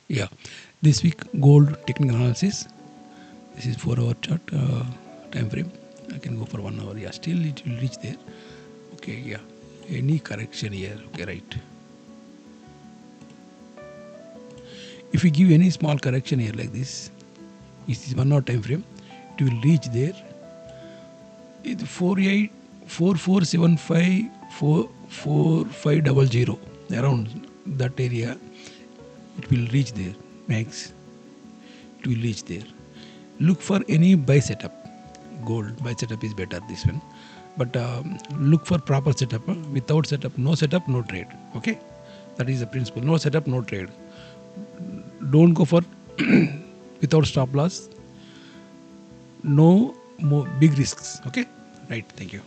Yeah, this week gold technical analysis. This is 4-hour chart time frame. I can go for 1 hour. Yeah, still it will reach there. Okay, yeah. Any correction here? Okay, right. If we give any small correction here like this, this is 1 hour time frame, it will reach there. It 4475 around that area. It will reach there. Max. It will reach there. Look for any buy setup. Gold buy setup is better, this one. But look for proper setup. Without setup, no trade. Okay, that is the principle. No setup, no trade. Don't go for without stop loss. No more big risks. Okay, right. Thank you.